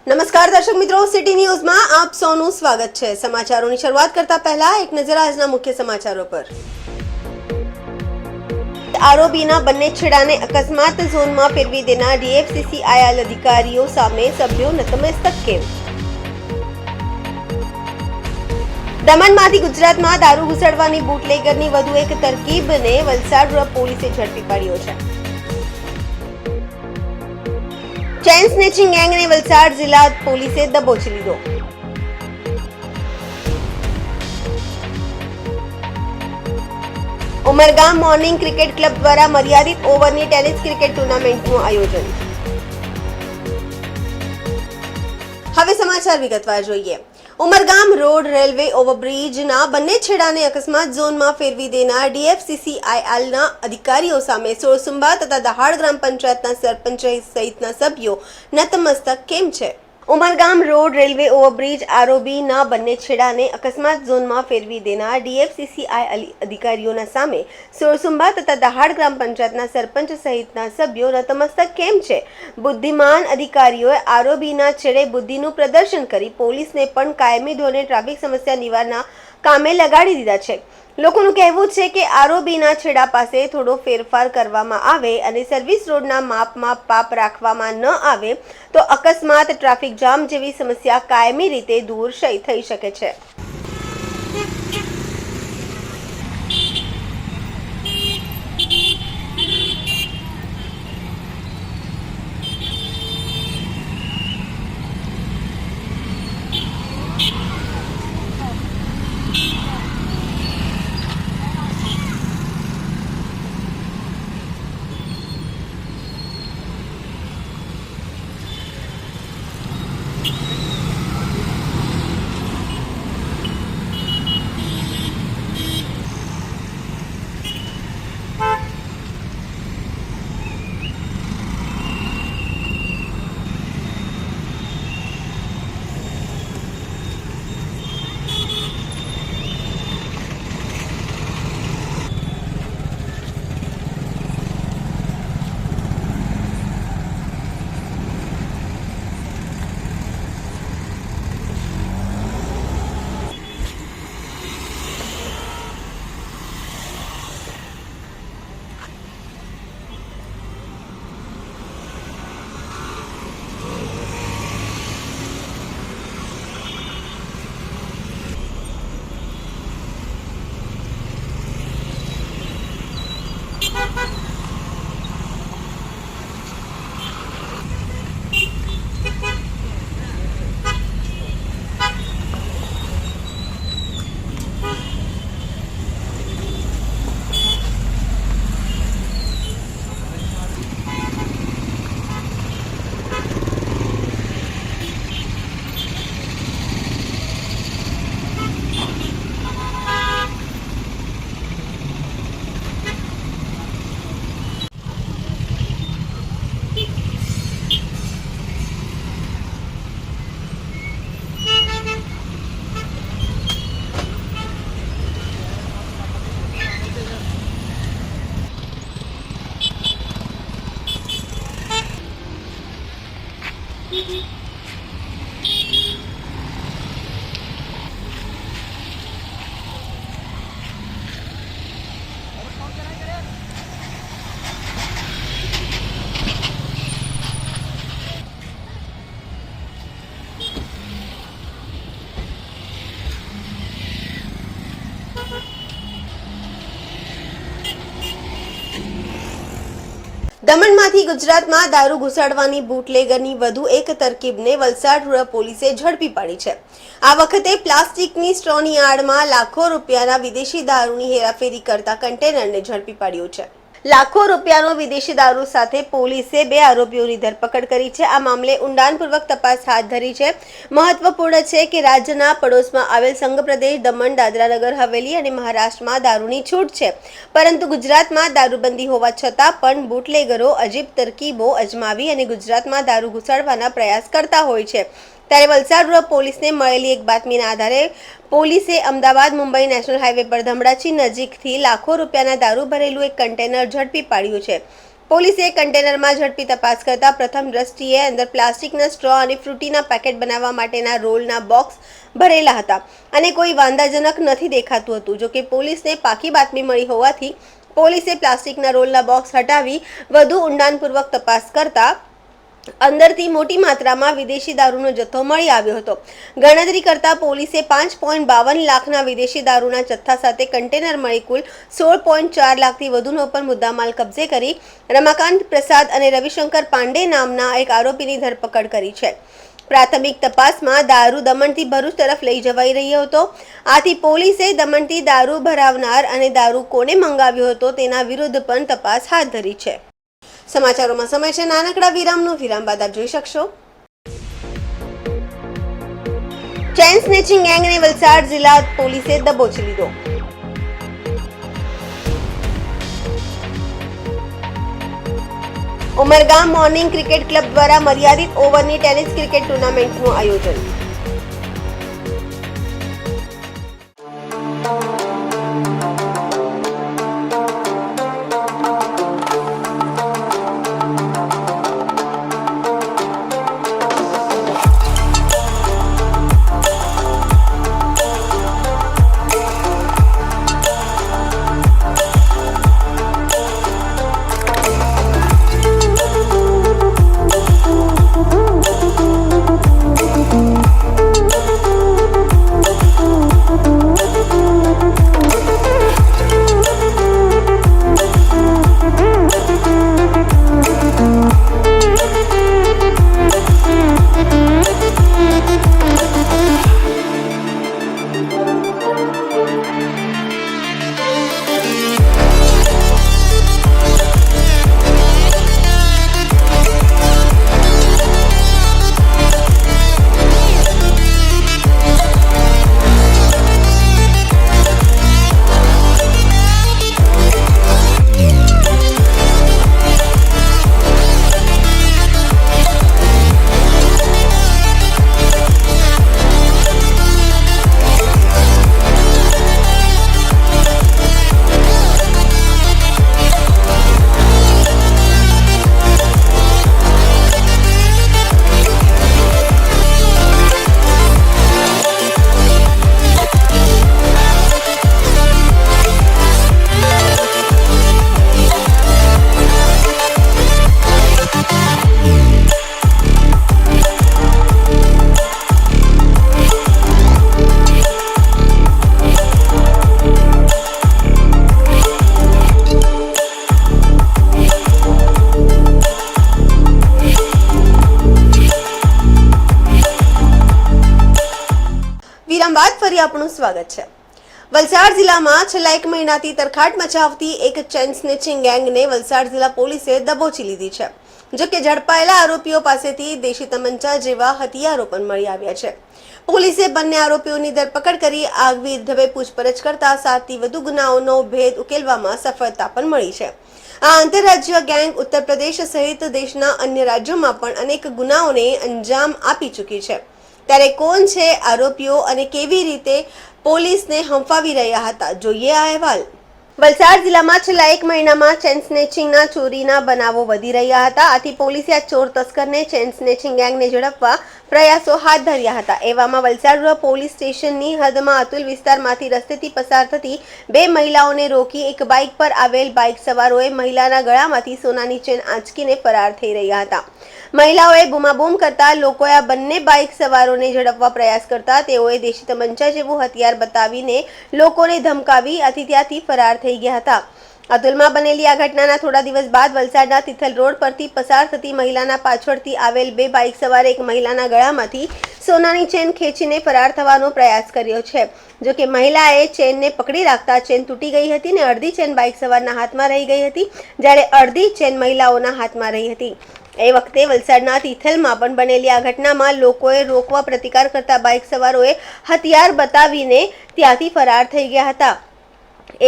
નમસ્કાર દર્શક મિત્રો, સિટી ન્યૂઝમાં આપ સૌનું સ્વાગત છે। સમાચારોની શરૂઆત કરતા પહેલા એક નજર આજના મુખ્ય સમાચારો પર। આરોપીના બંને છેડાને અકસ્માત ઝોનમાં ફેરવી દેનાર ડીએફસીસીઆઈએલ અધિકારીઓ સામે સભ્યો નતમસ્તક કેમ? દમણમાંથી ગુજરાતમાં દારૂ ઘુસાડવાની બુટલેગરની વધુ એક તરકીબને વલસાડ પોલીસે ઝડપી પાડ્યો છે। ચેન સ્નેચિંગ ગેંગને વલસાડ જિલ્લા પોલીસે દબોચી લીધો। ઉમરગામ મોર્નિંગ ક્રિકેટ ક્લબ દ્વારા મર્યાદિત ઓવરની ટેનિસ ક્રિકેટ ટુર્નામેન્ટનું આયોજન। હવે સમાચાર વિગતવાર જોઈએ। ઉમરગામ રોડ રેલવે ઓવરબ્રિજના બંને છેડાને અકસ્માત ઝોનમાં ફેરવી દેનાર ડીએફસીસીઆઈએલના અધિકારીઓ સામે સોરસુંબા તથા દહાડ ગ્રામ પંચાયતના સરપંચ સહિતના સભ્યો નતમસ્તક કેમ છે? ઉમરગામ રોડ રેલવે ઓવરબ્રિજ આરઓબીના બંને છેડાને અકસ્માત ઝોનમાં ફેરવી દેનાર ડીએફસીસીઆઈએલ અધિકારીઓના સામે સોરસુંબા તથા દહાડ ગ્રામ પંચાયતના સરપંચ સહિતના સભ્યો નતમસ્તક કેમ છે? બુદ્ધિમાન અધિકારીઓએ આરઓબીના છેડે બુદ્ધિનું પ્રદર્શન કરી પોલીસને પણ કાયમી ધોરણે ટ્રાફિક સમસ્યા નિવારણના કામે લગાડી દીધા છે। લોકોનું કહેવું છે કે આરઓબીના છેડા પાસે થોડો ફેરફાર કરવામાં આવે અને સર્વિસ રોડના માપમાં પાપ રાખવામાં ન આવે તો અકસ્માત, ટ્રાફિક જામ જેવી સમસ્યા કાયમી રીતે દૂર થઈ શકે છે। દમણમાંથી ગુજરાતમાં દારૂ ઘુસાડવાની બુટલેગરની વધુ એક તરકીબને વલસાડ પોલીસે ઝડપી પાડી છે। આ વખતે પ્લાસ્ટિકની સ્ટ્રોની આડમાં લાખો રૂપિયાના વિદેશી દારૂની હેરાફેરી કરતા કન્ટેનરને ઝડપી પાડ્યું છે। લાખો રૂપિયાનો વિદેશી દારૂ સાથે પોલીસે 2 આરોપીઓની ધરપકડ કરી છે। આ મામલે ઊંડાણપૂર્વક તપાસ હાથ ધરી છે। મહત્વપૂર્ણ છે કે રાજ્યના પડોશમાં આવેલ સંઘ પ્રદેશ દમણ, દાદરા નગર હવેલી અને મહારાષ્ટ્રમાં દારૂની છૂટ છે, પરંતુ ગુજરાતમાં દારૂબંધી હોવા છતાં પણ બુટલેગરો અજીબ તરકીબો અજમાવી અને ગુજરાતમાં દારૂ ઘુસાડવાના પ્રયાસ કરતા હોય છે। ત્યારે વલસાડ પોલીસને મળેલી એક બાતમીના આધારે પોલીસે અમદાવાદ મુંબઈ નેશનલ હાઈવે પર ધમડાચી નજીકથી લાખો રૂપિયાના દારૂ ભરેલું એક કન્ટેનર ઝડપી પાડ્યું છે। પોલીસે કન્ટેનરમાં ઝડપી તપાસ કરતા પ્રથમ દ્રષ્ટિએ અંદર પ્લાસ્ટિકના સ્ટ્રો અને ફ્રૂટીના પેકેટ બનાવવા માટેના રોલના બોક્સ ભરેલા હતા અને કોઈ વાંધાજનક નથી દેખાતું હતું. જો કે પોલીસને પાકી બાતમી મળી હોવાથી પોલીસે પ્લાસ્ટિકના રોલના બોક્સ હટાવી વધુ ઊંડાણપૂર્વક તપાસ કરતા અંદરથી મોટી માત્રામાં વિદેશી દારૂનો જથ્થો મળી આવ્યો હતો. ગણતરી કરતા પોલીસે 5.52 લાખના વિદેશી દારૂના જથ્થા સાથે કન્ટેનર મળી કુલ 16.4 લાખથી વધુનો પર મુદ્દામાલ કબજે કરી રમાકાંત પ્રસાદ અને રવિશંકર પાંડે નામના એક આરોપીની ધરપકડ કરી છે. પ્રાથમિક તપાસમાં દારૂ દમણથી ભરૂચ તરફ લઈ જવાઈ રહ્યો હતો. આથી પોલીસે દમણથી દારૂ ભરાવનાર અને દારૂ કોને મંગાવ્યો હતો તેના વિરુદ્ધ પણ તપાસ હાથ ધરી છે. સમાચારોમાં સમય છે નાનકડા વિરામનો. વિરામ બાદ આપ જોઈ શકશો. ચેન સ્નેચિંગ ગેંગને વલસાડ જિલ્લા પોલીસે દબોચી લીધો. ઉમરગામ મોર્નિંગ ક્રિકેટ ક્લબ દ્વારા મર્યાદિત ઓવરની ટેનિસ ક્રિકેટ ટુર્નામેન્ટનું આયોજન. બાદ ફરી આપણું સ્વાગત છે. વલસાડ જિલ્લામાં છેલ્લા 1 મહિનાથી તરખાટ મચાવતી એક ચેન સ્નેચિંગ ગેંગને વલસાડ જિલ્લા પોલીસે દબોચી લીધી છે. જો કે ઝડપાયેલા આરોપીઓ પાસેથી દેશી તમંચા જેવા હથિયારો પણ મળી આવ્યા છે. પોલીસે બંને આરોપીઓની ધરપકડ કરી આગવી ઢબે પૂછપરછ કરતા 7થી વધુ ગુનાઓનો ભેદ ઉકેલવામાં સફળતા પણ મળી છે. આ આંતરરાજ્ય ગેંગ ઉત્તર પ્રદેશ સહિત દેશના અન્ય રાજ્યોમાં પણ અનેક ગુનાઓને અંજામ આપી ચૂકી છે. ત્યારે કોણ છે આરોપીઓ અને કેવી રીતે પોલીસને હંફાવી રહ્યા હતા, જોઈએ આ અહેવાલ. વલસાડ જિલ્લામાં છેલ્લા 1 મહિનામાં ચેન સ્નેચિંગના ચોરીના બનાવો વધી રહ્યા હતા. આથી પોલીસે આ ચોર તસ્કરને ચેન સ્નેચિંગ ગેંગને ઝડપવા પ્રયાસો હાથ ધર્યા હતા. એવામાં વલસાડ પોલીસ સ્ટેશનની હદમાં અતુલ વિસ્તારમાંથી રસ્તેથી પસાર થતી 2 મહિલાઓને રોકી એક બાઇક પર આવેલ બાઇક સવારોએ મહિલાના ગળામાંથી સોનાની ચેન આંચકીને ફરાર થઈ રહ્યા હતા. મહિલાઓએ બૂમાબૂમ કરતા લોકોએ આ બંને બાઇક સવારોને ઝડપવા પ્રયાસ કરતા તેઓએ દેશી તમંચા જેવું હથિયાર બતાવીને લોકોને ધમકાવી આથી ત્યાંથી ફરાર થઈ ગયા હતા. અતુલમાં બનેલી આ ઘટનાના થોડા દિવસ બાદ વલસાડના તિથલ રોડ પરથી પસાર થતી મહિલાના પાછળથી આવેલ 2 બાઇક સવારે એક મહિલાના ગળામાંથી સોનાની ચેન ખેંચીને ફરાર થવાનો પ્રયાસ કર્યો છે. જો કે મહિલાએ ચેનને પકડી રાખતા ચેન તૂટી ગઈ હતી અને અડધી ચેન બાઇક સવારના હાથમાં રહી ગઈ હતી, જ્યારે અડધી ચેન મહિલાઓના હાથમાં રહી હતી. એ વખતે વલસાડના તિથલમાં પણ બનેલી આ ઘટનામાં લોકોએ રોકવા પ્રતિકાર કરતા બાઇક સવારોએ હથિયાર બતાવીને ત્યાંથી ફરાર થઈ ગયા હતા.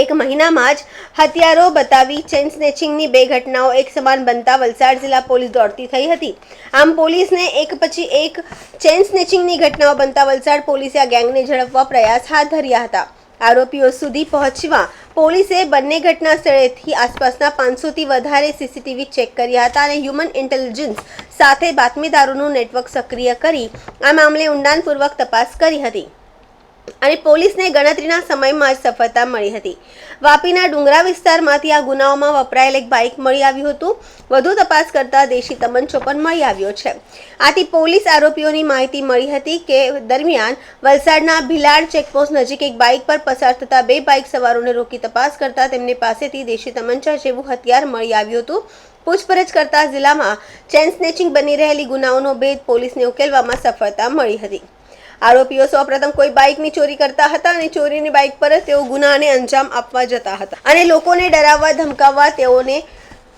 1 મહિનામાં જ હથિયારો બતાવી ચેન સ્નેચિંગની 2 ઘટનાઓ એક સમાન બનતા વલસાડ જિલ્લા પોલીસ દોડતી થઈ હતી. આમ પોલીસને એક પછી એક ચેન સ્નેચિંગની ઘટનાઓ બનતા વલસાડ પોલીસે આ ગેંગને ઝડપવા પ્રયાસ હાથ ધર્યા હતા. આરોપીઓ સુધી પહોંચવા પોલીસે બંને ઘટના સ્થળેથી આસપાસના 500થી વધારે સીસીટીવી ચેક કર્યા હતા અને હ્યુમન ઇન્ટેલિજન્સ સાથે બાતમીદારોનું નેટવર્ક સક્રિય કરી આ મામલે ઊંડાણપૂર્વક તપાસ કરી હતી અને પોલીસને ગણતરીના સમયમાં જ સફળતા મળી હતી. વાપીના ડુંગરા વિસ્તારમાંથી આ ગુનાઓમાં વપરાયેલ એક બાઇક મળી આવ્યું હતું. વધુ તપાસ કરતા દેશી તમંચો પણ મળી આવ્યો છે. આથી પોલીસ આરોપીઓની માહિતી મળી હતી કે દરમિયાન વલસાડના ભીલાડ ચેકપોસ્ટ નજીક એક બાઇક પર પસાર થતા બે બાઇક સવારોને રોકી તપાસ કરતા તેમની પાસેથી દેશી તમંચા જેવું હથિયાર મળી આવ્યું હતું. પૂછપરછ કરતા જિલ્લામાં ચેન સ્નેચિંગ બની રહેલી ગુનાઓનો ભેદ પોલીસને ઉકેલવામાં સફળતા મળી હતી. આરોપીઓ સૌપ્રથમ કોઈ બાઇકની ચોરી કરતા હતા અને ચોરીની બાઇક પર જ તેઓ ગુનાને અંજામ આપવા જતા હતા અને લોકોને ડરાવવા ધમકાવવા તેઓને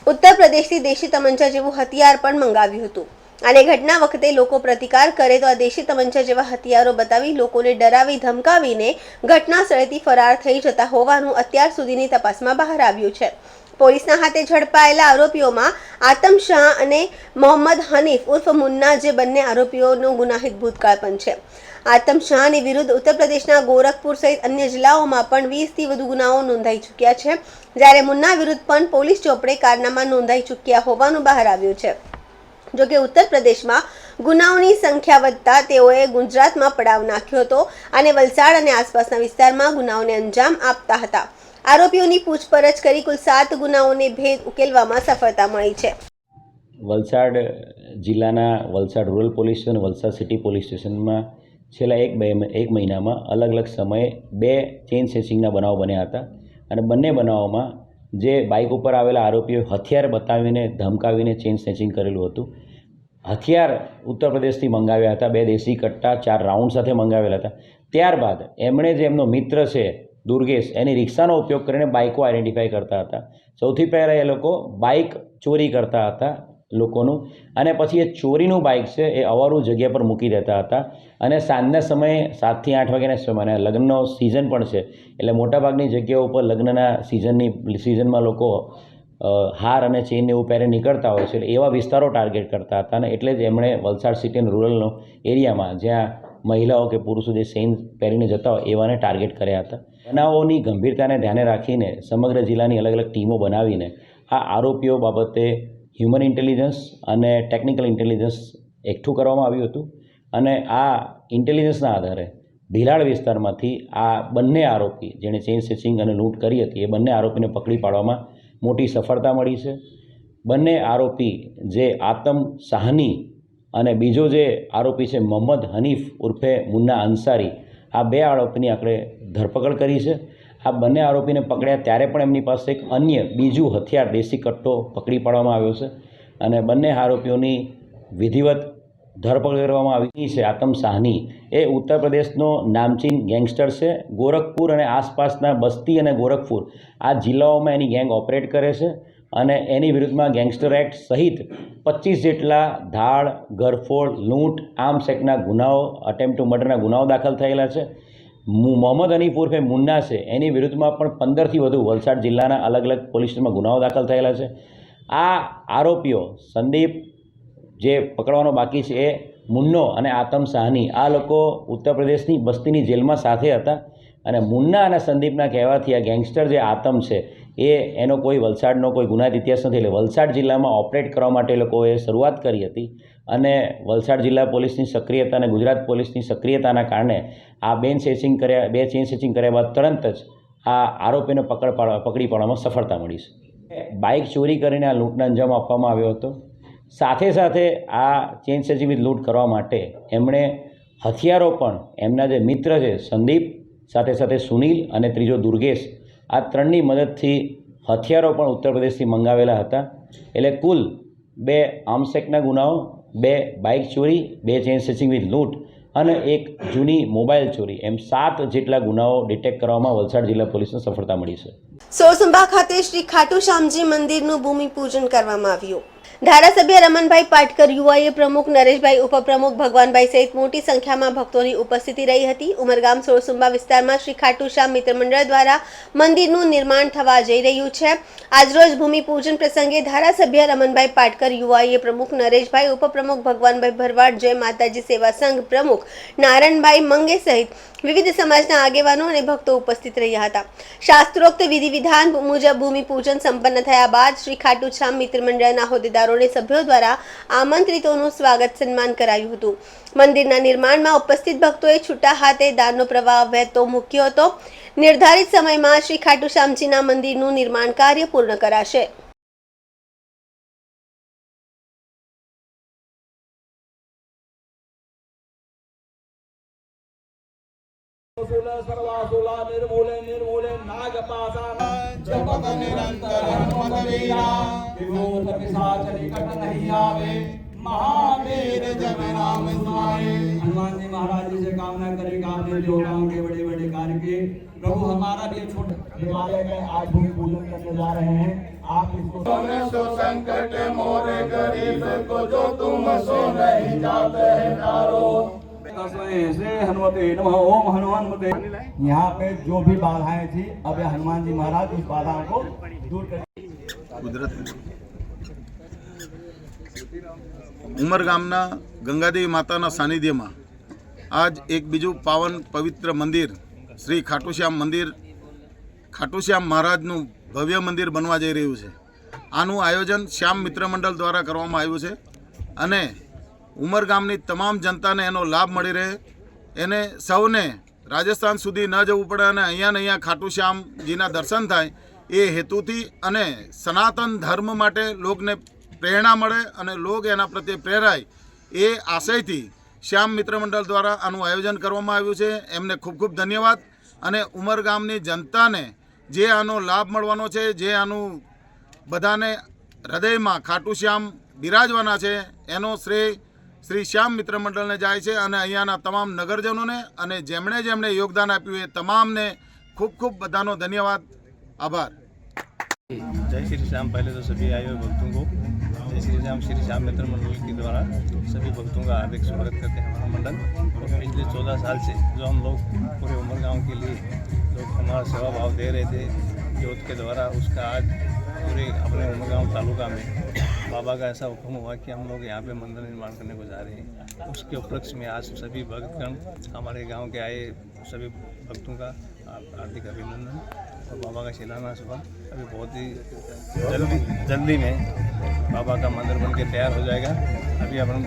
ઉત્તર પ્રદેશથી દેશી તમંચા જેવું હથિયાર પણ મંગાવ્યું હતું. અને ઘટના વખતે લોકો પ્રતિકાર કરે તો આ દેશી તમંચા જેવા હથિયારો બતાવી લોકોને ડરાવી ધમકાવીને ઘટના સ્થળેથી ફરાર થઈ જતા હોવાનું અત્યાર સુધીની તપાસમાં બહાર આવ્યું છે. પોલીસના હાથે ઝડપાયેલા આરોપીઓમાં આતમ શાહ અને મોહમ્મદ હનીફ ઉર્ફ મુન્ના જે બંને આરોપીઓનો ગુનાહિત ભૂતકાળ પણ છે. આતમ શાહની વિરુદ્ધ ઉત્તર પ્રદેશના ગોરખપુર સહિત અન્ય જિલ્લાઓમાં પણ 20થી વધુ ગુનાઓ નોંધાઈ ચૂક્યા છે, જ્યારે મુન્ના વિરુદ્ધ પણ પોલીસ ચોપડે કારનામા નોંધાઈ ચૂક્યા હોવાનું બહાર આવ્યું છે. જોકે ઉત્તર પ્રદેશમાં ગુનાઓની સંખ્યા વધતા તેઓએ ગુજરાતમાં પડાવ નાખ્યો હતો અને વલસાડ અને આસપાસના વિસ્તારમાં ગુનાઓને અંજામ આપતા હતા. આરોપીઓની પૂછપરછ કરી કુલ 7 ગુનાઓને ભેદ ઉકેલવામાં સફળતા મળી છે. વલસાડ જિલ્લાના વલસાડ રૂરલ પોલીસ સ્ટેશન અને વલસાડ સિટી પોલીસ સ્ટેશનમાં છેલ્લા એક મહિનામાં અલગ અલગ સમયે 2 ચેઇન સ્નેચિંગના બનાવો બન્યા હતા અને બંને બનાવોમાં જે બાઇક ઉપર આવેલા આરોપીઓ હથિયાર બતાવીને ધમકાવીને ચેઇન સ્નેચિંગ કરેલું હતું. હથિયાર ઉત્તર પ્રદેશથી મંગાવ્યા હતા, 2 દેશી કટ્ટા 4 રાઉન્ડ સાથે મંગાવેલા હતા. ત્યારબાદ એમણે જે એમનો મિત્ર છે દુર્ગેશ એની રિક્ષાનો ઉપયોગ કરીને બાઇકો આઈડેન્ટિફાઈ કરતા હતા. સૌથી પહેલાં એ લોકો બાઇક ચોરી કરતા હતા લોકોનું અને પછી એ ચોરીનું બાઇક છે એ અવારું જગ્યા પર મૂકી દેતા હતા અને સાંજના સમયે 7 થી 8 વાગ્યાના સમયે લગ્નનો સિઝન પણ છે એટલે મોટાભાગની જગ્યાઓ ઉપર લગ્નના સિઝનમાં લોકો હાર અને ચેઇન એવું પહેરે નીકળતા હોય છે એટલે એવા વિસ્તારો ટાર્ગેટ કરતા હતા અને એટલે જ એમણે વલસાડ સિટી અને રૂરલનો એરિયામાં જ્યાં મહિલાઓ કે પુરુષો જે ચેઇન પહેરીને જતા હોય એવાને ટાર્ગેટ કર્યા હતા. બનાવોની ગંભીરતાને ધ્યાને રાખીને સમગ્ર જિલ્લાની અલગ અલગ ટીમો બનાવીને આ આરોપીઓ બાબતે હ્યુમન ઇન્ટેલિજન્સ અને ટેકનિકલ ઇન્ટેલિજન્સ એકઠું કરવામાં આવ્યું હતું અને આ ઇન્ટેલિજન્સના આધારે ભીલાડ વિસ્તારમાંથી આ બંને આરોપી જેણે ચેઇન સ્નેચિંગ અને લૂંટ કરી હતી એ બંને આરોપીને પકડી પાડવામાં મોટી સફળતા મળી છે. બંને આરોપી જે આતમ શાહની અને બીજો જે આરોપી છે મોહમ્મદ હનીફ ઉર્ફે મુન્ના અંસારી, આ 2 આરોપીની આપણે ધરપકડ કરી છે. આ બંને આરોપીને પકડ્યા ત્યારે પણ એમની પાસે એક અન્ય બીજું હથિયાર દેશી કટ્ટો પકડી પાડવામાં આવ્યો છે અને બંને આરોપીઓની વિધિવત ધરપકડ કરવામાં આવી છે. આતમ શાહની એ ઉત્તર પ્રદેશનો નામચીન ગેંગસ્ટર છે. ગોરખપુર અને આસપાસના બસ્તી અને ગોરખપુર આ જિલ્લાઓમાં એની ગેંગ ઓપરેટ કરે છે અને એની વિરુદ્ધમાં ગેંગસ્ટર એક્ટ સહિત 25 જેટલા ધાડ, ગરફોડ, લૂંટ, આર્મ્સ એક્ટના ગુનાઓ, અટેમ્પ્ટ ટુ મર્ડરના ગુનાઓ દાખલ થયેલા છે. મોહમ્મદ હનીફ ઉર્ફે મુન્ના છે એની વિરુદ્ધમાં પણ 15થી વધુ વલસાડ જિલ્લાના અલગ અલગ પોલીસ સ્ટેશનમાં ગુનાઓ દાખલ થયેલા છે. આ આરોપીઓ સંદીપ જે પકડવાનો બાકી છે એ મુન્નો અને આતમ શાહની આ લોકો ઉત્તર પ્રદેશની બસ્તીની જેલમાં સાથે હતા અને મુન્ના અને સંદીપના કહેવાથી આ ગેંગસ્ટર જે આતમ છે એનો કોઈ વલસાડનો કોઈ ગુનાહિત ઇતિહાસ નથી એટલે વલસાડ જિલ્લામાં ઓપરેટ કરવા માટે લોકોએ શરૂઆત કરી હતી અને વલસાડ જિલ્લા પોલીસની સક્રિયતા અને ગુજરાત પોલીસની સક્રિયતાના કારણે આ 2 ચેઇન સ્નેચિંગ કર્યા બાદ તરત જ આ આરોપીને પકડી પાડવામાં સફળતા મળી છે. બાઇક ચોરી કરીને આ લૂંટને અંજામ આપવામાં આવ્યો હતો. સાથે સાથે આ ચેઇન સ્નેચિંગ વિથ લૂંટ કરવા માટે એમણે હથિયારો પણ એમના જે મિત્ર છે સંદીપ, સાથે સાથે સુનિલ અને ત્રીજો દુર્ગેશ, આ 3ની મદદથી હથિયારો પણ ઉત્તર પ્રદેશથી મંગાવેલા હતા. એટલે કુલ 2 આર્મ્સ એક્ટના ગુનાઓ, 2 બાઇક ચોરી, 2 ચેઇન સ્નેચિંગ વિથ લૂંટ અને 1 જૂની મોબાઈલ ચોરી એમ 7 જેટલા ગુનાઓ ડિટેક્ટ કરવામાં વલસાડ જિલ્લા પોલીસને સફળતા મળી છે. સોરસુંબા ખાતે શ્રી ખાટુ શ્યામજી મંદિરનું ભૂમિપૂજન કરવામાં આવ્યું. ધારાસભ્ય રમણભાઈ પાટકર, યુવાએ પ્રમુખ નરેશભાઈ, ઉપપ્રમુખ ભગવાનભાઈ સહિત મોટી સંખ્યામાં ભક્તોની ઉપસ્થિતિ રહી હતી. ઉમરગામ સોરસુંબા વિસ્તારમાં શ્રી ખાટુ શ્યામ મિત્ર મંડળ દ્વારા મંદિરનું નિર્માણ થવા જઈ રહ્યું છે. આજરોજ ભૂમિપૂજન પ્રસંગે ધારાસભ્ય રમણભાઈ પાટકર, યુવાએ પ્રમુખ નરેશભાઈ, ઉપપ્રમુખ ભગવાનભાઈ ભરવાડ, જય માતાજી સેવા સંઘ પ્રમુખ નારણભાઈ મંગે સહિત વિવિધ સમાજના આગેવાનો અને ભક્તો ઉપસ્થિત રહ્યા હતા. શાસ્ત્રોક્ત વિધિ વિધાન મુજબ ભૂમિપૂજન સંપન્ન થયા બાદ શ્રી ખાટુ શ્યામ મિત્ર મંડળના હોદ્દેદારોને સભ્યો દ્વારા આમંત્રિતોનું સ્વાગત સન્માન કરાયું હતું. મંદિરના નિર્માણમાં ઉપસ્થિત ભક્તોએ છૂટા હાથે દાનનો પ્રવાહ વહેતો મૂક્યો હતો. નિર્ધારિત સમયમાં શ્રી ખાટુ શ્યામજીના મંદિરનું નિર્માણ કાર્ય પૂર્ણ કરાશે. सर्वासुला निर्मूले निर्मूले नागपासा जपत निरंतर हनुमत वीरा विभूत पिशाच निकट नहीं आवे महावीर जब नाम सुनाए। हनुमान जी महाराज जी से कामना करेगा आपने जो काम के बड़े बड़े कार्य किए, प्रभु हमारा भी छोटे हिमालय में आज भूमि पूजन करने जा रहे हैं। आप इसको संकट मोरे गरीब को जो तुम सो नहीं जाते हैं तारो। श्री हनुमते नमः। ओम हनुमते। यहाँ पे जो भी बाधाएं थी, अब हनुमान जी महाराज उस बाधाओं को दूर कर। ઉમરગામના ગંગાદેવી માતાના સાનિધ્યમાં આજ એક બીજું પાવન પવિત્ર મંદિર શ્રી ખાટુશ્યામ મંદિર, ખાટુશ્યામ મહારાજનું ભવ્ય મંદિર બનવા જઈ રહ્યું છે. આનું આયોજન શ્યામ મિત્ર મંડળ દ્વારા કરવામાં આવ્યું છે અને ઉમરગામની તમામ જનતાને એનો લાભ મળી રહે, એને સૌને રાજસ્થાન સુધી ન જવું પડે અને અહીંયા ને અહીંયા ખાટુશ્યામજીના દર્શન થાય એ હેતુથી અને સનાતન ધર્મ માટે લોકોને પ્રેરણા મળે અને લોક એના પ્રત્યે પ્રેરાય એ આશયથી શ્યામ મિત્ર મંડળ દ્વારા આનું આયોજન કરવામાં આવ્યું છે. એમને ખૂબ ખૂબ ધન્યવાદ. અને ઉમરગામની જનતાને જે આનો લાભ મળવાનો છે, જે આનું બધાને હૃદયમાં ખાટુશ્યામ બિરાજવાના છે, એનો શ્રેય શ્રી શ્યામ મિત્ર મંડળને જાય છે અને અહીંયાના તમામ નગરજનોને અને જેમણે જેમણે યોગદાન આપ્યું એ તમામને ખૂબ ખૂબ બધાનો ધન્યવાદ, આભાર. जय श्री श्याम। पहले तो सभी आए हुए भक्तों को जय श्री श्याम मित्र मंडल के द्वारा सभी भक्तों का हार्दिक स्वागत करते हैं हमारा मंडल। और पिछले 14 साल से जो हम लोग पूरे उमरगांव के लिए लोग हमारा सेवा भाव दे रहे थे ज्योत के द्वारा, उसका आज पूरे अपने उमरगांव तालुका में बाबा का ऐसा हुक्म हुआ कि हम लोग यहाँ पे मंदिर निर्माण करने को जा रहे हैं। उसके उपलक्ष्य में आज सभी भक्तगण हमारे गाँव के आए सभी भक्तों का हार्दिक अभिनंदन। और बाबा का शिलान्यास हुआ, अभी बहुत ही जल्दी में बाबा का मंदिर बन के तैयार हो जाएगा। अभी अपन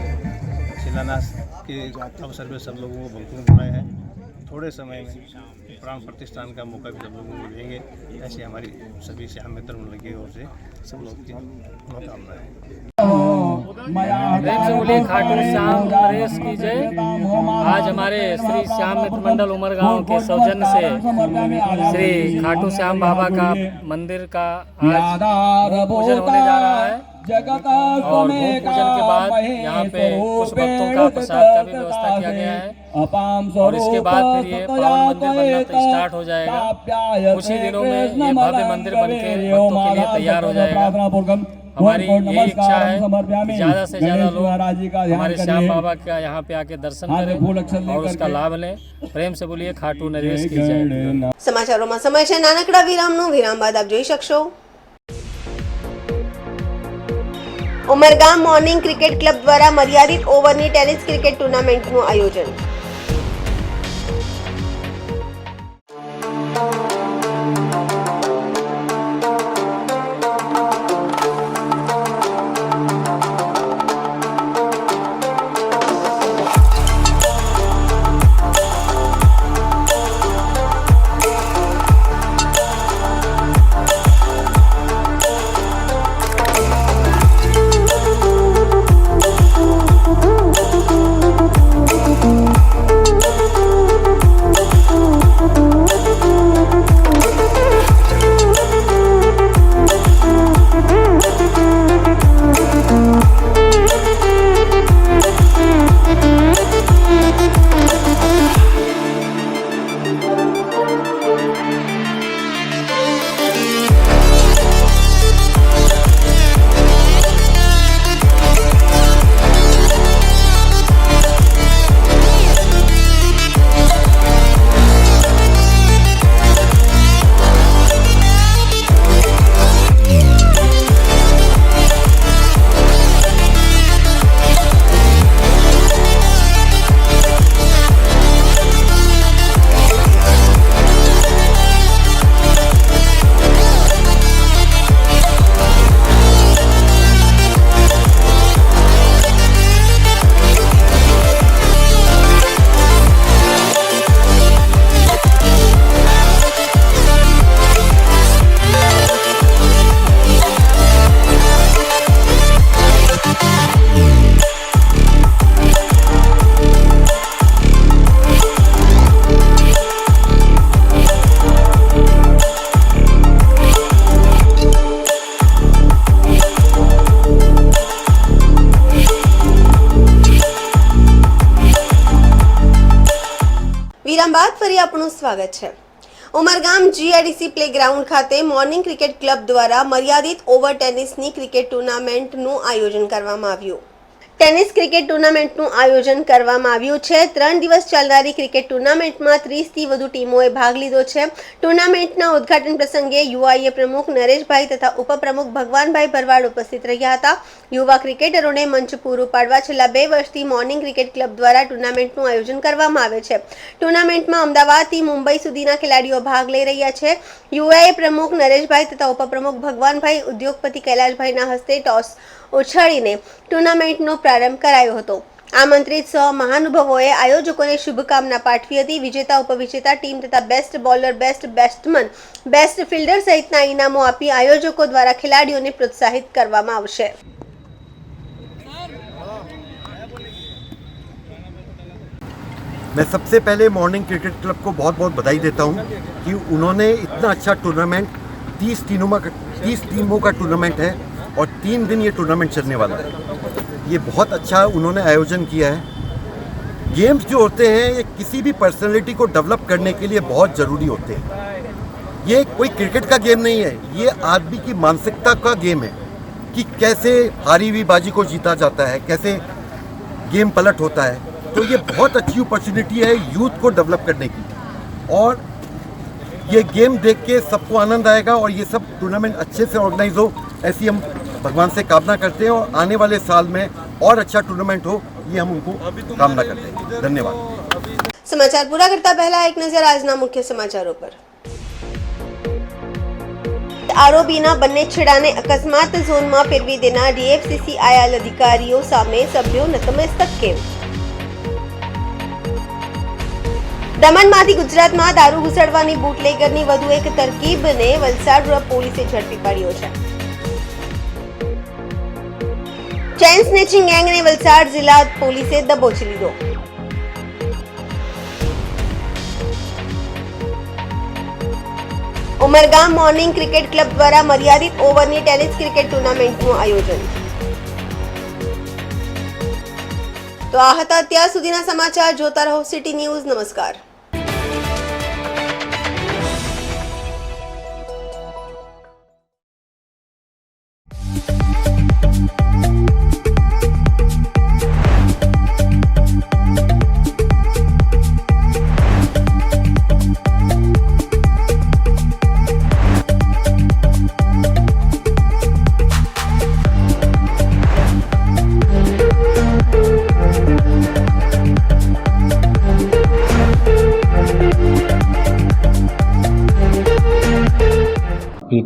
शिलान्यास के अवसर पर सब लोगों को भक्तों को बुलाए हैं। थोड़े समय में प्राण प्रतिष्ठान का मौका भी सब लोगों को देंगे। ऐसी हमारी सभी श्याम मित्र मंडल की ओर से सब लोग की मनोकामनाएं। बोलिए खाटू श्याम नरेश की जय। आज हमारे श्री श्याम मित्र मंडल उमरगांव के सौजन्य से श्री खाटू श्याम बाबा का मंदिर का आज पूजन होने जा रहा है। और भूमि पूजन के बाद यहाँ पे कुछ भक्तों का प्रसाद का भी व्यवस्था किया गया है। और इसके बाद फिर ये पावन मंदिर बनना तो स्टार्ट हो जाएगा। कुछ ही दिनों में ये भव्य मंदिर बनके भक्तों के लिए तैयार हो जाएगा। हमारी यही इच्छा है कि ज़्यादा से ज़्यादा लोग हमारे श्याम बाबा का यहाँ पे आके दर्शन करें और उसका लाभ लें। प्रेम से बोलिए खाटू नरेश की जय। સમાચારોમાં સમય છે નાનકડા વિરામનો. વિરામ બાદ આપ જોઈ શકશો ઉમરગામ મોર્નિંગ ક્રિકેટ ક્લબ દ્વારા મર્યાદિત ઓવરની ટેનિસ ક્રિકેટ ટુર્નામેન્ટનું આયોજન. વિરામ બાદ ફરી આપનું સ્વાગત છે। ઉમરગામ જીઆઈડીસી પ્લેગ્રાઉન્ડ ખાતે મોર્નિંગ ક્રિકેટ ક્લબ દ્વારા મર્યાદિત ઓવર ટેનિસની ક્રિકેટ ટુર્નામેન્ટનું આયોજન કરવામાં આવ્યું। ટેનિસ ક્રિકેટ ટુર્નામેન્ટનું આયોજન કરવામાં આવ્યું છે। 3 દિવસ ચાલનારી ક્રિકેટ ટુર્નામેન્ટમાં 30થી વધુ ટીમોએ ભાગ લીધો છે। ટુર્નામેન્ટના ઉદ્ઘાટન પ્રસંગે યુઆઈએ પ્રમુખ નરેશભાઈ તથા ઉપપ્રમુખ ભગવાનભાઈ ભરવાડ ઉપસ્થિત રહ્યા હતા। યુવા ક્રિકેટરોને મંચ પૂરું પાડવા છેલ્લા 2 વર્ષથી મોર્નિંગ ક્રિકેટ ક્લબ દ્વારા ટુર્નામેન્ટનું આયોજન કરવામાં આવે છે। ટુર્નામેન્ટમાં અમદાવાદથી મુંબઈ સુધીના ખેલાડીઓ ભાગ લઈ રહ્યા છે। યુઆઈએ પ્રમુખ નરેશભાઈ તથા ઉપપ્રમુખ ભગવાનભાઈ ઉદ્યોગપતિ કૈલાશભાઈના હસ્તે ટોસ ઉછાળીને ટુર્નામેન્ટનો પ્રારંભ કરાયો હતો। આમંત્રિત સહ મહાનુભાવોએ આયોજકોને શુભકામના પાઠવી હતી। વિજેતા ઉપવિજેતા ટીમ તથા best bowler, best batsman, best fielder સહિતના ઇનામો આપી આયોજકો દ્વારા ખેલાડીઓને પ્રોત્સાહિત કરવામાં આવશે। मैं सबसे पहले मॉर्निंग क्रिकेट क्लब को बहुत बहुत बधाई देता हूं कि उन्होंने इतना अच्छा टूर्नामेंट 30 टीमों का टूर्नामेंट है और 3 दिन ये टूर्नामेंट चलने वाला है। ये बहुत अच्छा उन्होंने आयोजन किया है। गेम्स जो होते हैं ये किसी भी पर्सनैलिटी को डेवलप करने के लिए बहुत ज़रूरी होते हैं। ये कोई क्रिकेट का गेम नहीं है, ये आदमी की मानसिकता का गेम है कि कैसे हारी हुई बाजी को जीता जाता है, कैसे गेम पलट होता है। तो ये बहुत अच्छी अपॉर्चुनिटी है यूथ को डेवलप करने की और ये गेम देख के सबको आनंद आएगा और ये सब टूर्नामेंट अच्छे से ऑर्गेनाइज हो, ऐसी हम भगवान से कामना करते हैं और आने वाले साल में और अच्छा टूर्नामेंट हो, ये हम उनको कामना करते हैं। धन्यवाद। समाचार पूरा करता पहला एक नजर આજના મુખ્ય સમાચારો પર। આરોપીના બંને છેડાને અકસ્માત ઝોનમાં ફેરવી દેનાર ડીએફસીસીઆઈએલ અધિકારીઓ સામે સભ્યો નતમસ્તક કેમ? દમણમાંથી ગુજરાતમાં દારૂ ઘુસાડવાની બુટલેગરની વધુ એક તરકીબને વલસાડ પોલીસે ઝડપી પાડ્યો છે। ચેઇન સ્નેચિંગ ગેંગને વલસાડ જિલ્લા પોલીસે દબોચી લીધો। ઉમરગામ મોર્નિંગ ક્રિકેટ ક્લબ દ્વારા મર્યાદિત ઓવરની ટેનિસ ક્રિકેટ ટુર્નામેન્ટનું આયોજન। તો આ હતા અત્યાર સુધીના સમાચાર। જોતા રહો સિટી ન્યૂઝ। નમસ્કાર।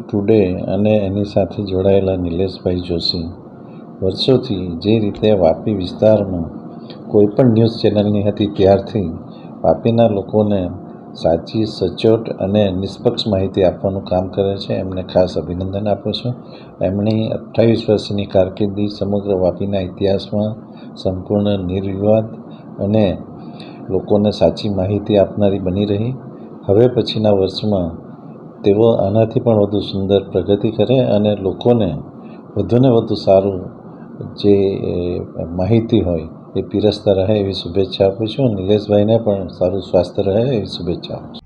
ટુડે અને એની સાથે જોડાયેલા નિલેશભાઈ જોશી વર્ષોથી જે રીતે વાપી વિસ્તારમાં કોઈપણ ન્યૂઝ ચેનલની હતી ત્યારથી વાપીના લોકોને સાચી, સચોટ અને નિષ્પક્ષ માહિતી આપવાનું કામ કરે છે। એમને ખાસ અભિનંદન આપું છું। એમની 28 વર્ષની કારકિર્દી સમગ્ર વાપીના ઇતિહાસમાં સંપૂર્ણ નિર્વિવાદ અને લોકોને સાચી માહિતી આપનારી બની રહી। હવે પછીના વર્ષમાં તેઓ આનાથી પણ વધુ સુંદર પ્રગતિ કરે અને લોકોને વધુને વધુ સારું જે માહિતી હોય એ પીરસતા રહે એવી શુભેચ્છા આપું છું। નિલેશભાઈને પણ સારું સ્વાસ્થ્ય રહે એવી શુભેચ્છા આપું છું।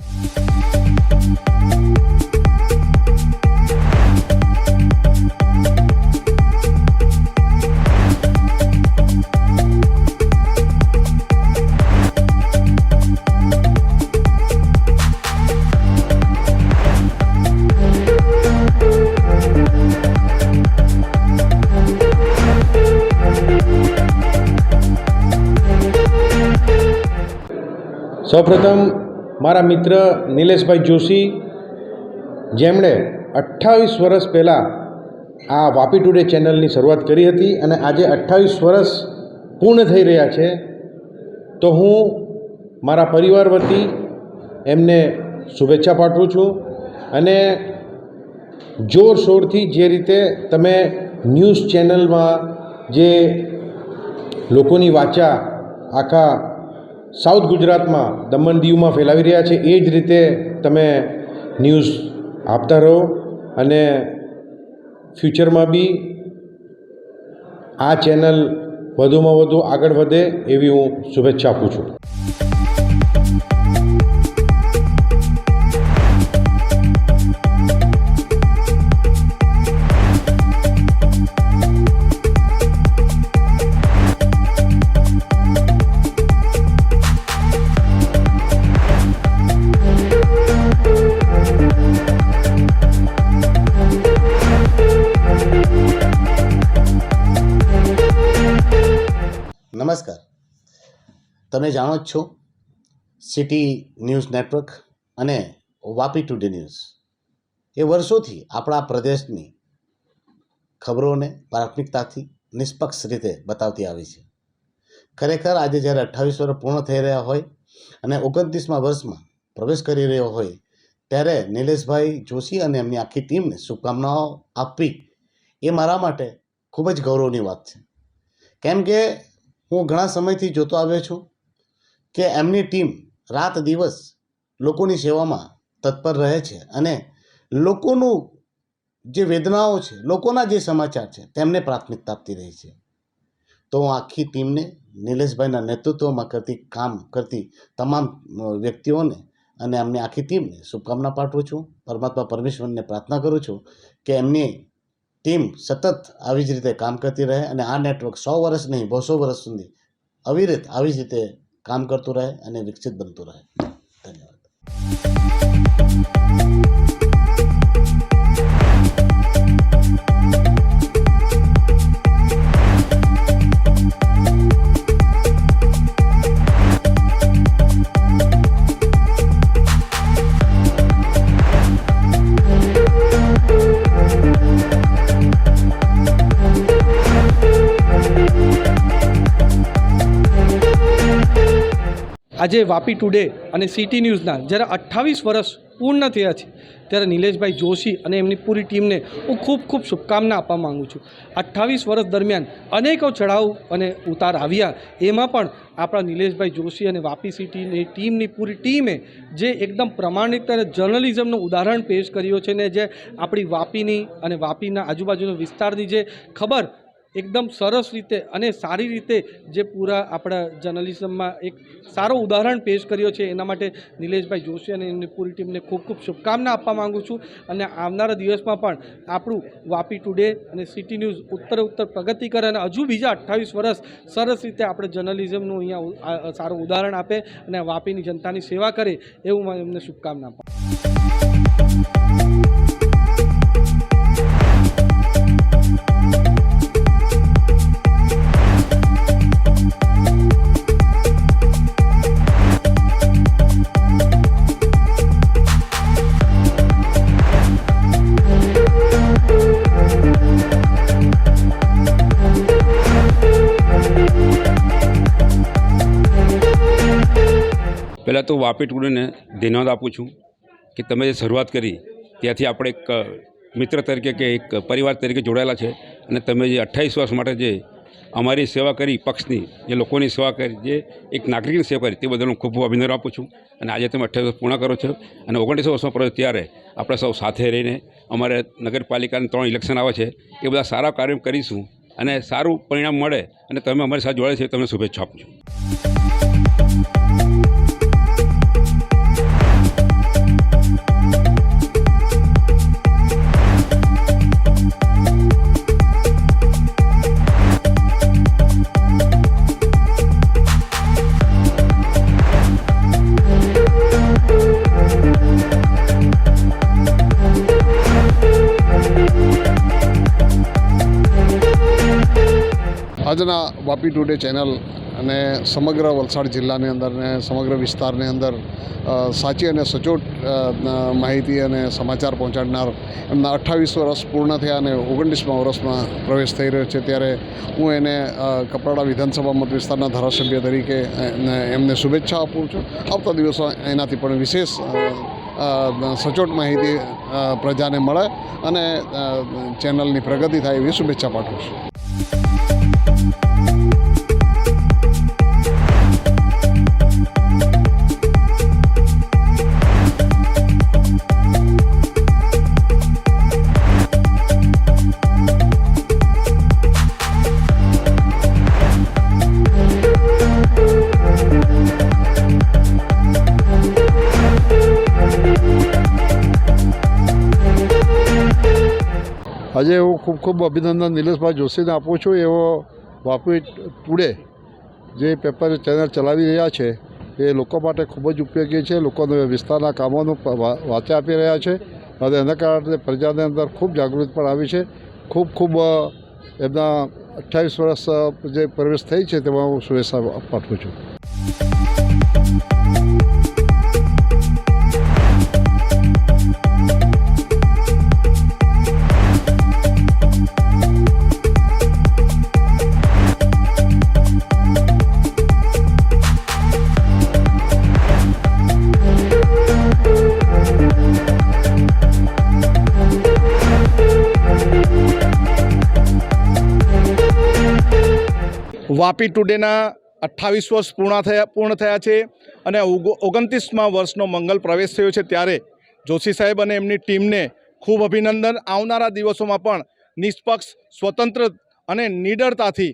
સૌપ્રથમ મારા મિત્ર નિલેશભાઈ જોશી, જેમણે 28 વર્ષ પહેલાં આ વાપી ટુડે ચેનલની શરૂઆત કરી હતી અને આજે 28 વર્ષ પૂર્ણ થઈ રહ્યા છે, તો હું મારા પરિવાર વતી એમને શુભેચ્છા પાઠવું છું। અને જોરશોરથી જે રીતે તમે ન્યૂઝ ચેનલમાં જે લોકોની વાચા આખા સાઉથ ગુજરાતમાં, દમણ દીવમાં ફેલાવી રહ્યા છે, એ જ રીતે તમે ન્યૂઝ આપતા રહો અને ફ્યુચરમાં બી આ ચેનલ વધુમાં વધુ આગળ વધે એવી હું શુભેચ્છા આપું છું। નમસ્કાર. તમે જાણો જ છો સિટી ન્યૂઝ નેટવર્ક અને વાપી ટુડે ન્યૂઝ એ વર્ષોથી આપણા પ્રદેશની ખબરોને પ્રાથમિકતાથી નિષ્પક્ષ રીતે બતાવતી આવી છે. ખરેખર આજે જ્યારે 28 વર્ષ પૂર્ણ થઈ રહ્યા હોય અને 29મા વર્ષમાં પ્રવેશ કરી રહ્યો હોય ત્યારે નિલેશભાઈ જોશી અને એમની આખી ટીમને શુભકામનાઓ આપવી એ મારા માટે ખૂબ જ ગૌરવની વાત છે. કેમ કે હું ઘણા સમયથી જોતો આવ્યો છું કે એમની ટીમ રાત દિવસ લોકોની સેવામાં તત્પર રહે છે અને લોકોનું જે વેદનાઓ છે, લોકોના જે સમાચાર છે તેમને પ્રાથમિકતા આપતી રહી છે. તો હું આખી ટીમને નિલેશભાઈના નેતૃત્વમાં કામ કરતી તમામ વ્યક્તિઓને અને એમની આખી ટીમને શુભકામના પાઠવું છું. પરમાત્મા પરમેશ્વરને પ્રાર્થના કરું છું કે એમની ટીમ સતત આવી જ રીતે કામ કરતી રહે અને આ નેટવર્ક 100 વર્ષ નહીં 200 વર્ષ સુધી અવિરત આવી જ રીતે કામ કરતું રહે અને વિકસિત બનતું રહે. ધન્યવાદ. આજે વાપી ટુડે અને સિટી ન્યૂઝના જ્યારે 28 વર્ષ પૂર્ણ થયા છે ત્યારે નિલેશભાઈ જોશી અને એમની પૂરી ટીમને હું ખૂબ ખૂબ શુભકામના આપવા માગું છું. 28 વર્ષ દરમિયાન અનેકો ચઢાવ અને ઉતાર આવ્યા, એમાં પણ આપણા નિલેશભાઈ જોશી અને વાપી સિટીની ટીમની પૂરી ટીમે જે એકદમ પ્રમાણિક અને જર્નલિઝમનું ઉદાહરણ પેશ કર્યું છે ને જે આપણી વાપીની અને વાપીના આજુબાજુના વિસ્તારની જે ખબર એકદમ સરસ રીતે અને સારી રીતે જે પૂરા આપણા જર્નલિઝમમાં એક સારો ઉદાહરણ પેશ કર્યો છે એના માટે નિલેશભાઈ જોશી અને એમની પૂરી ટીમને ખૂબ ખૂબ શુભકામના આપવા માગું છું. અને આવનારા દિવસમાં પણ આપણું વાપી ટુડે અને સિટી ન્યૂઝ ઉત્તર પ્રગતિ કરે અને હજુ બીજા 28 વર્ષ સરસ રીતે આપણે જર્નલિઝમનું અહીંયા સારું ઉદાહરણ આપે અને વાપીની જનતાની સેવા કરે એવું હું એમને શુભકામના આપું. પહેલાં તો વાપી ટુડેને ધન્યવાદ આપું છું કે તમે જે શરૂઆત કરી ત્યાંથી આપણે એક મિત્ર તરીકે કે એક પરિવાર તરીકે જોડાયેલા છે અને તમે જે 28 વર્ષ માટે જે અમારી સેવા કરી, પક્ષની જે લોકોની સેવા કરી, જે એક નાગરિકની સેવા કરી તે બદલ હું ખૂબ ખૂબ અભિનંદન આપું છું. અને આજે તમે 28 વર્ષ પૂર્ણ કરો છો અને 29 વર્ષમાં પ્રવેશ ત્યારે આપણે સૌ સાથે રહીને અમારે નગરપાલિકાના 3 ઇલેક્શન આવે છે એ બધા સારા કાર્યો કરીશું અને સારું પરિણામ મળે અને તમે અમારી સાથે જોડાય છે તમને શુભેચ્છા આપું છું. આજના વાપી ટુડે ચેનલ અને સમગ્ર વલસાડ જિલ્લાની અંદર ને સમગ્ર વિસ્તારની અંદર સાચી અને સચોટ માહિતી અને સમાચાર પહોંચાડનાર એમના 28 વર્ષ પૂર્ણ થયા અને 29મા વર્ષમાં પ્રવેશ થઈ રહ્યો છે ત્યારે હું એને કપરાડા વિધાનસભા મત વિસ્તારના ધારાસભ્ય તરીકે એમને શુભેચ્છા આપું છું. આવતા દિવસો એનાથી પણ વિશેષ સચોટ માહિતી પ્રજાને મળે અને ચેનલની પ્રગતિ થાય એવી શુભેચ્છા પાઠવું છું. આજે હું ખૂબ ખૂબ અભિનંદન નિલેશભાઈ જોશીને આપું છું. એવો વાપી ટુડે જે પેપર ચેનલ ચલાવી રહ્યા છે એ લોકો માટે ખૂબ જ ઉપયોગી છે. લોકોને વિસ્તારના કામોનું વાચા આપી રહ્યા છે અને એના કારણે પ્રજાની અંદર ખૂબ જાગૃતિ પણ આવી છે. ખૂબ ખૂબ એમના 28 વર્ષ જે પ્રવેશ થઈ છે તેમાં હું શુભેચ્છા પાઠવું છું. વાપી ટુડેના 28 વર્ષ પૂર્ણ થયા છે અને 29મા વર્ષનો મંગલ પ્રવેશ થયો છે. ત્યારે જોશી સાહેબ અને એમની ટીમને ખૂબ અભિનંદન. આવનારા દિવસોમાં પણ નિષ્પક્ષ, સ્વતંત્ર અને નિડરતાથી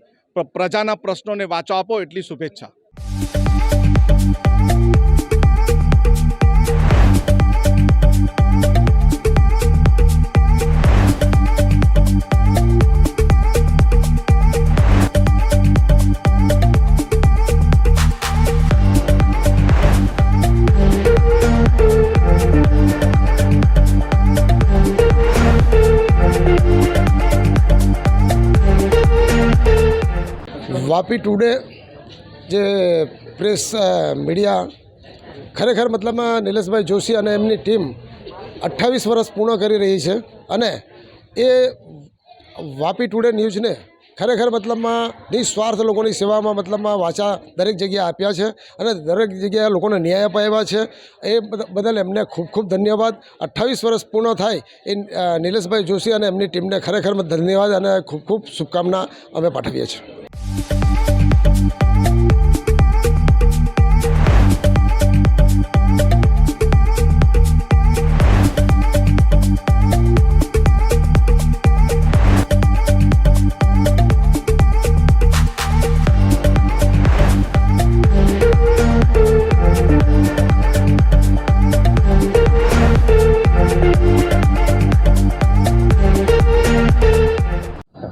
પ્રજાના પ્રશ્નોને વાચો આપો એટલી શુભેચ્છા. વાપી ટુડે જે પ્રેસ મીડિયા ખરેખર મતલબમાં નિલેશભાઈ જોશી અને એમની ટીમ 28 વર્ષ પૂર્ણ કરી રહી છે અને એ વાપી ટુડે ન્યૂઝને ખરેખર મતલબમાં નિસ્વાર્થ લોકોની સેવામાં મતલબમાં વાચા દરેક જગ્યાએ આપ્યા છે અને દરેક જગ્યાએ લોકોને ન્યાય અપાવ્યા છે. એ બદલ એમને ખૂબ ખૂબ ધન્યવાદ. 28 વર્ષ પૂર્ણ થાય એ નિલેશભાઈ જોશી અને એમની ટીમને ખરેખર ધન્યવાદ અને ખૂબ ખૂબ શુભકામના અમે પાઠવીએ છીએ.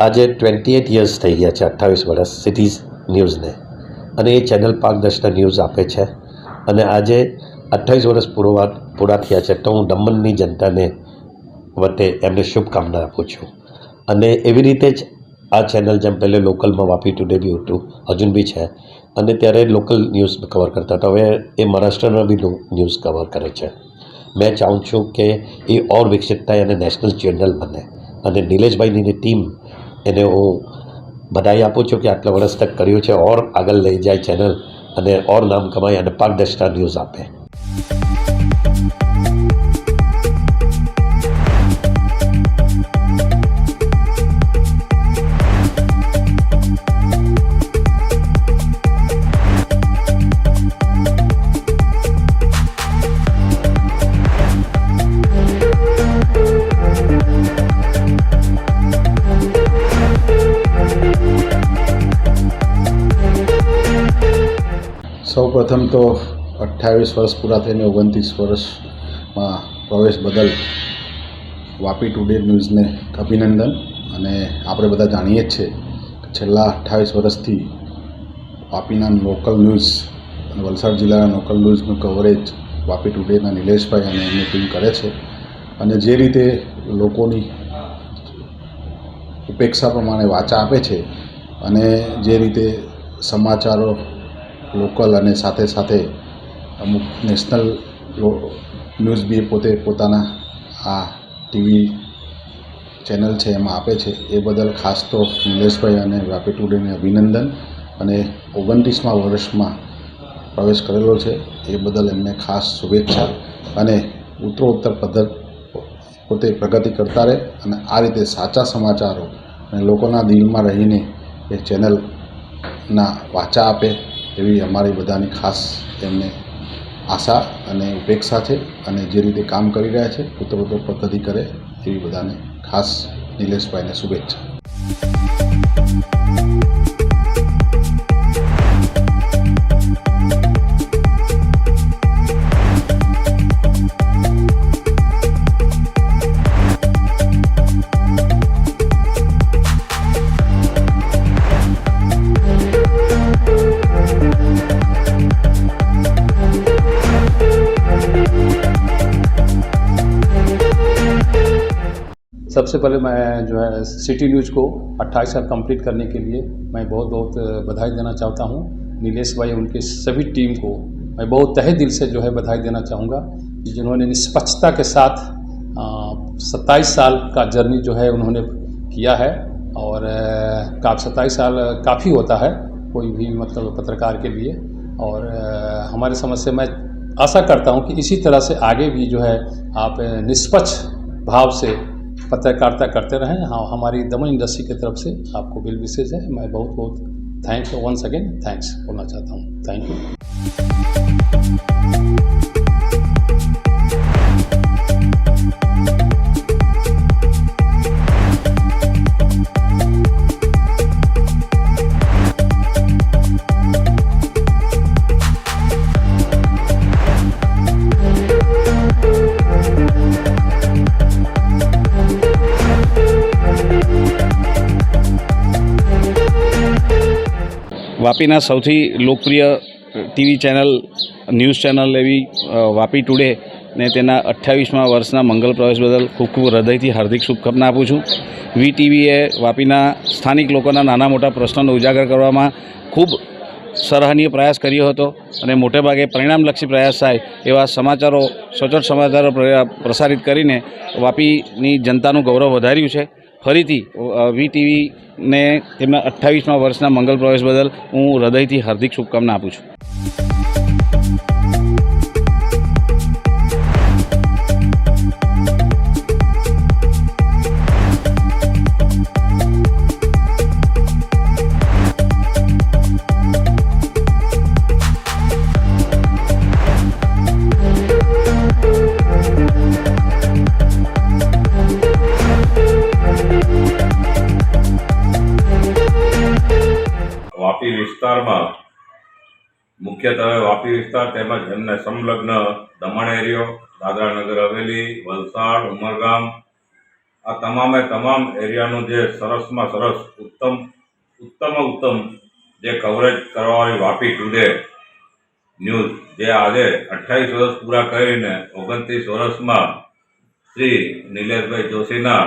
આજે 28 યર્સ થઈ ગયા છે, 28 વર્ષ સિટી ન્યૂઝને, અને એ ચેનલ પારદર્શિતા ન્યૂઝ આપે છે. અને આજે 28 વર્ષ પૂરા થયા છે તો હું દમણની જનતાને વતે એમને શુભકામના આપું છું. અને એવી રીતે જ આ ચેનલ જેમ પહેલે લોકલમાં વાપી ટુડે બી હતું, હજુ બી છે, અને ત્યારે લોકલ ન્યૂઝ કવર કરતા હતા. હવે એ મહારાષ્ટ્રના બી ન્યૂઝ કવર કરે છે. મેં ચાહું છું કે એ ઓર વિકસિત થાય અને નેશનલ ચેનલ બને. અને નિલેશભાઈની ટીમ એને હું બધાઈ આપું છું કે આટલા વર્ષ તક કર્યું છે, ઓર આગળ લઈ જાય ચેનલ અને ઓર નામ કમાય અને પારદર્શિતા ન્યૂઝ આપે. સૌ પ્રથમ તો 28 વર્ષ પૂરા થઈને 29 વર્ષમાં પ્રવેશ બદલ વાપી ટુડે ન્યૂઝને અભિનંદન. અને આપણે બધા જાણીએ જ છે કે છેલ્લા 28 વર્ષથી વાપીના લોકલ ન્યૂઝ અને વલસાડ જિલ્લાના લોકલ ન્યૂઝનું કવરેજ વાપી ટુડેના નિલેશભાઈ અને એમની ટીમ કરે છે. અને જે રીતે લોકોની ઉપેક્ષા પ્રમાણે વાચા આપે છે અને જે રીતે સમાચારો લોકલ અને સાથે સાથે અમુક નેશનલ ન્યૂઝ બી પોતે પોતાના આ ટીવી ચેનલ છે એમાં આપે છે, એ બદલ ખાસ તો નિલેશભાઈ અને વાપી ટુડેને અભિનંદન. અને 29મા વર્ષમાં પ્રવેશ કરેલો છે એ બદલ એમને ખાસ શુભેચ્છા. અને ઉત્તરોત્તર પોતે પ્રગતિ કરતા રહે અને આ રીતે સાચા સમાચારો અને લોકોના દિલમાં રહીને એ ચેનલના વાચા આપે એવી અમારી બધાની ખાસ એમને આશા અને ઉપેક્ષા છે. અને જે રીતે કામ કરી રહ્યા છે ઉત્તરોત્તર પ્રગતિ કરે એવી બધાને ખાસ નિલેશભાઈને શુભેચ્છા. सबसे पहले मैं जो है सिटी न्यूज़ को 28 साल कंप्लीट करने के लिए मैं बहुत बहुत बधाई देना चाहता हूँ। नीलेश भाई उनके सभी टीम को मैं बहुत तहे दिल से जो है बधाई देना चाहूँगा कि जिन्होंने निष्पक्षता के साथ 27 साल का जर्नी जो है उन्होंने किया है। और 27 साल काफ़ी होता है कोई भी मतलब पत्रकार के लिए। और हमारे समझ से मैं आशा करता हूँ कि इसी तरह से आगे भी जो है आप निष्पक्ष भाव से पत्रकारिता करते रहें। हाँ, हमारी दमन इंडस्ट्री की तरफ से आपको बिल विशेष है। मैं बहुत बहुत thank you, once again thanks बोलना चाहता हूँ। Thank you. વાપીના સૌથી લોકપ્રિય ટીવી ચેનલ ન્યૂઝ ચેનલ એવી વાપી ટુડે ને તેના 28મા વર્ષના મંગલ પ્રવેશ બદલ ખૂબ ખૂબ હૃદયથી હાર્દિક શુભકામના આપું છું. વી ટીવીએ વાપીના સ્થાનિક લોકોના નાના મોટા પ્રશ્નોને ઉજાગર કરવામાં ખૂબ સરાહનીય પ્રયાસ કર્યો હતો અને મોટેભાગે પરિણામલક્ષી પ્રયાસ થાય એવા સમાચારો, સચોટ સમાચારો પ્રસારિત કરીને વાપીની જનતાનું ગૌરવ વધાર્યું છે. ફરીથી વી ટીવીને તેમના 28મા વર્ષના મંગલ પ્રવેશ બદલ હું હૃદયથી હાર્દિક શુભકામના આપું છું. વાપી વિસ્તારમાં મુખ્યત્વે વાપી વિસ્તાર તેમજ એમને સંલગ્ન દમણ એરિયો, દાદરા નગર હવેલી, વલસાડ, ઉમરગામ આ તમામે તમામ એરિયાનું જે સરસમાં સરસ ઉત્તમ જે કવરેજ કરવાવાળી વાપી ટુડે ન્યૂઝ જે આજે 28 વર્ષ પૂરા કરીને 29 વર્ષમાં શ્રી નિલેશભાઈ જોશીના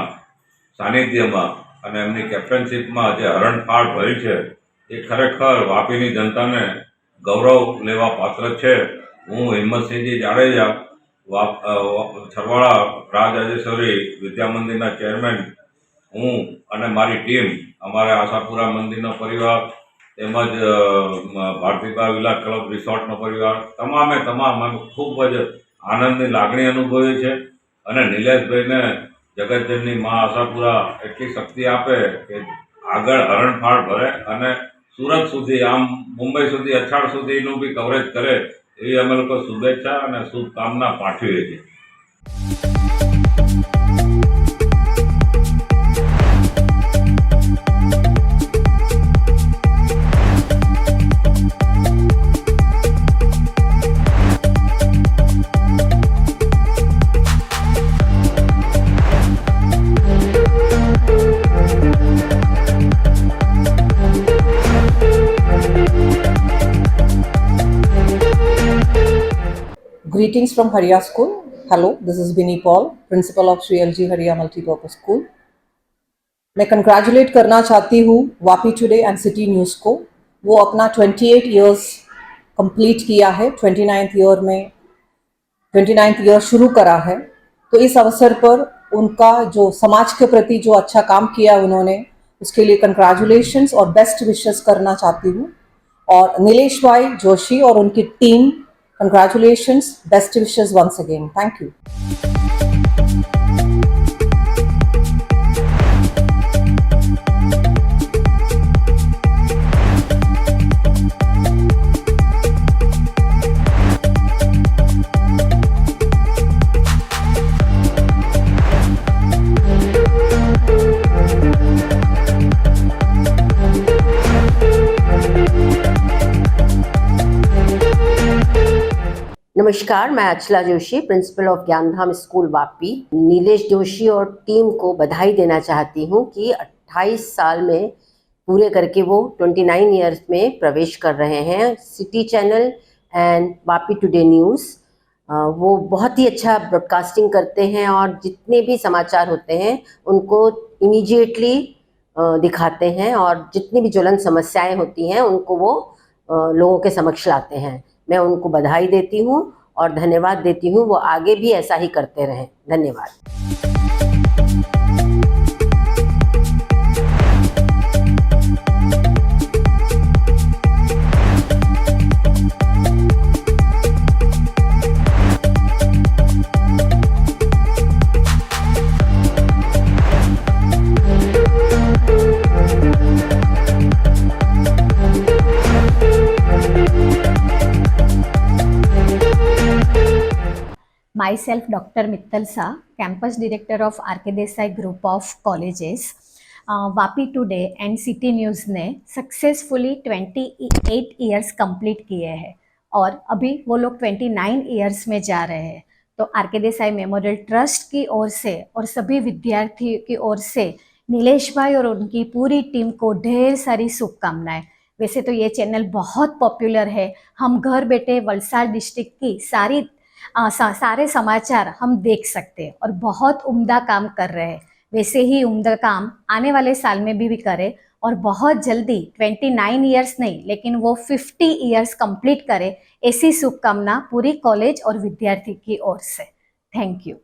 સાનિધ્યમાં અને એમની કેપ્ટનશીપમાં જે હરણફાળ ભરી છે એ ખરેખર વાપીની જનતાને ગૌરવ લેવા પાત્ર છે. હું હિંમતસિંહજી જાડેજા છરવાડા રાજરાજેશ્વરી વિદ્યા મંદિરના ચેરમેન હું અને મારી ટીમ, અમારા આશાપુરા મંદિરનો પરિવાર તેમજ ભારતીબા વિલા ક્લબ રિસોર્ટનો પરિવાર તમામે તમામ ખૂબ જ આનંદની લાગણી અનુભવી છે. અને નિલેશભાઈને જગતજનની મા આશાપુરા એટલી શક્તિ આપે કે આગળ હરણફાળ ભરે અને સુરત સુધી, આમ મુંબઈ સુધી, અછાડ સુધીનું બી કવરેજ કરે એવી અમે લોકો શુભેચ્છા અને શુભકામના પાઠવીએ છીએ. Greetings from Hariya School. Hello, this is Binny Paul, principal of Sri LG Hariya Multipurpose School. मैं कंग्रेचुलेट करना चाहती हूँ Vapi today and city news को. वो अपना 28 ईयर्स कंप्लीट किया है, 29th ईयर शुरू करा है. तो इस अवसर पर उनका जो समाज के प्रति जो अच्छा काम किया उन्होंने, उसके लिए कंग्रेचुलेशंस और बेस्ट विशेस करना चाहती हूँ. और नीलेश भाई जोशी और उनकी team, congratulations, best wishes once again. Thank you. नमस्कार, मैं Achala Joshi, principal of Gyandham school Vapi, Nilesh Joshi और टीम को बधाई देना चाहती हूँ कि 28 साल में पूरे करके वो 29 ईयर्स में प्रवेश कर रहे हैं. City channel and Vapi today news वो बहुत ही अच्छा ब्रॉडकास्टिंग करते हैं और जितने भी समाचार होते हैं उनको इमीडिएटली दिखाते हैं और जितनी भी ज्वलन समस्याएं होती हैं उनको वो लोगों के समक्ष लाते हैं। मैं उनको बधाई देती हूँ और धन्यवाद देती हूँ, वो आगे भी ऐसा ही करते रहें। धन्यवाद। Myself, Dr. Mittal Shah, Campus Director of R.K. Desai Group of Colleges. Vapi today and city news ने सक्सेसफुली 28 ईयर्स कंप्लीट किए हैं और अभी वो लोग 29 ईयर्स में जा रहे हैं। तो आर.के. देसाई मेमोरियल ट्रस्ट की ओर से और सभी विद्यार्थियों की ओर से नीलेश भाई और उनकी पूरी टीम को ढेर सारी शुभकामनाएं। वैसे तो ये चैनल बहुत पॉपुलर है, हम घर बैठे वलसाड डिस्ट्रिक्ट की सारे समाचार हम देख सकते हैं और बहुत उम्दा काम कर रहे हैं। वैसे ही उम्दा काम आने वाले साल में भी करें और बहुत जल्दी 29 ईयर्स नहीं लेकिन वो 50 ईयर्स कंप्लीट करें, ऐसी शुभकामना पूरी कॉलेज और विद्यार्थी की ओर से। Thank you.